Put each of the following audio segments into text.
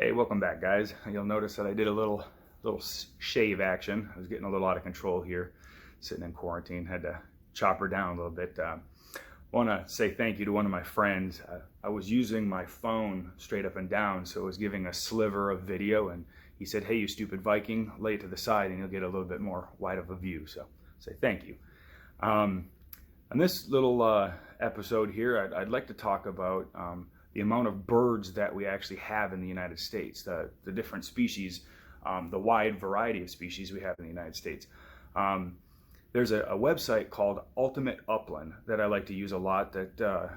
Hey, welcome back, guys. You'll notice that I did a little shave action. I was getting a little out of control here, sitting in quarantine. Had to chop her down a little bit. Want to say thank you to one of my friends. I was using my phone straight up and down, so it was giving a sliver of video, and he said, "Hey, you stupid Viking, lay it to the side, and you'll get a little bit more wide of a view." So say thank you. On this little episode here, I'd like to talk about the amount of birds that we actually have in the United States, the different species, the wide variety of species we have in the United States. There's a website called Ultimate Upland that I like to use a lot that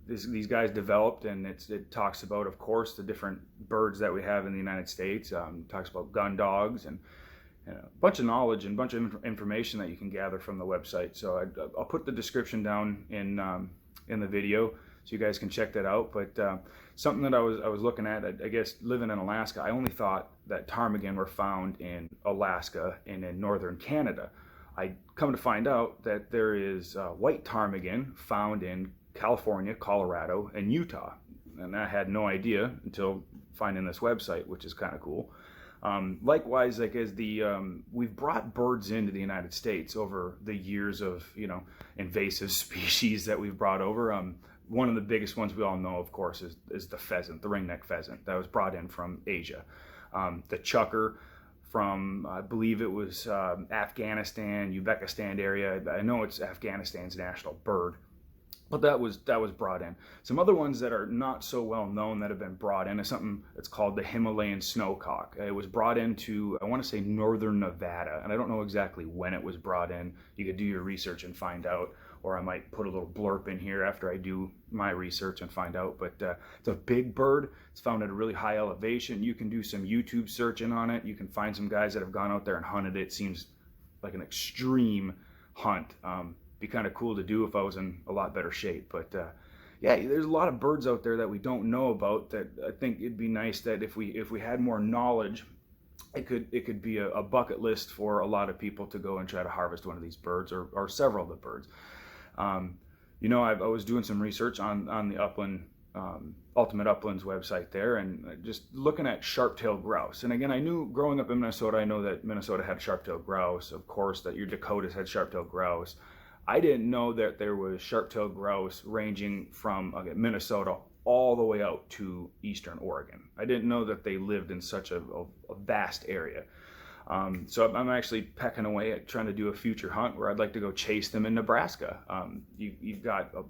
these guys developed, and it talks about, of course, the different birds that we have in the United States. Talks about gun dogs and a bunch of knowledge and a bunch of information that you can gather from the website. So I'll put the description down in the video, so you guys can check that out. But something that I was looking at, I guess living in Alaska, I only thought that ptarmigan were found in Alaska and in northern Canada. I come to find out that there is white ptarmigan found in California, Colorado, and Utah. And I had no idea until finding this website, which is kind of cool. Likewise, like as we've brought birds into the United States over the years of invasive species that we've brought over. One of the biggest ones we all know, of course, is the pheasant, the ringneck pheasant that was brought in from Asia. The chukar from, I believe it was Afghanistan, Uzbekistan area. I know it's Afghanistan's national bird, but that was brought in. Some other ones that are not so well known that have been brought in is something that's called the Himalayan snowcock. It was brought into, I want to say, northern Nevada, and I don't know exactly when it was brought in. You could do your research and find out, or I might put a little blurb in here after I do my research and find out. But it's a big bird. It's found at a really high elevation. You can do some YouTube searching on it. You can find some guys that have gone out there and hunted it. It seems like an extreme hunt. Be kind of cool to do if I was in a lot better shape. But yeah, there's a lot of birds out there that we don't know about that I think it'd be nice that if we had more knowledge, it could be a bucket list for a lot of people to go and try to harvest one of these birds, or several of the birds. I was doing some research on the Upland Ultimate Uplands website there, and just looking at sharp-tailed grouse. And again, I knew growing up in Minnesota, I know that Minnesota had sharp-tailed grouse, of course, that your Dakotas had sharp-tailed grouse. I didn't know that there was sharp-tailed grouse ranging from Minnesota all the way out to eastern Oregon. I didn't know that they lived in such a vast area. So I'm actually pecking away at trying to do a future hunt where I'd like to go chase them in Nebraska. You've got a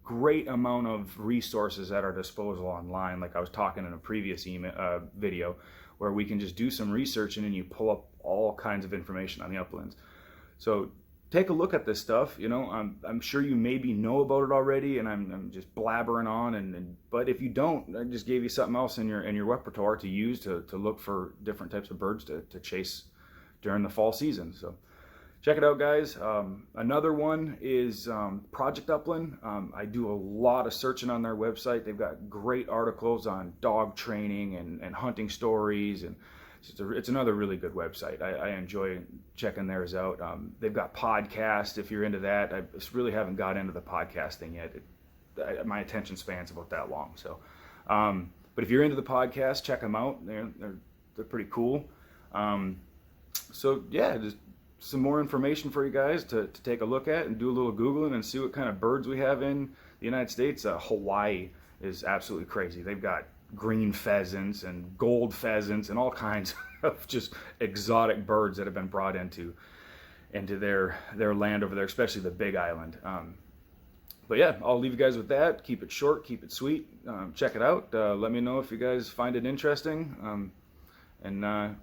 great amount of resources at our disposal online, like I was talking in a previous video, where we can just do some research and then you pull up all kinds of information on the uplands. So take a look at this stuff. I'm sure you maybe know about it already, and I'm just blabbering on. But if you don't, I just gave you something else in your repertoire to use to look for different types of birds to chase during the fall season. So check it out, guys. Another one is Project Upland. I do a lot of searching on their website. They've got great articles on dog training and hunting stories, and it's another really good website. I enjoy checking theirs out. They've got podcasts if you're into that. I just really haven't got into the podcasting yet. My attention span's about that long. So, but if you're into the podcast, check them out. They're pretty cool. So yeah, just some more information for you guys to take a look at and do a little Googling and see what kind of birds we have in the United States. Hawaii is absolutely crazy. They've got green pheasants and gold pheasants and all kinds of just exotic birds that have been brought into their land over there, especially the Big Island. But yeah, I'll leave you guys with that. Keep it short, keep it sweet. Check it out. Let me know if you guys find it interesting. And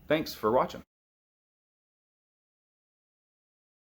thanks for watching.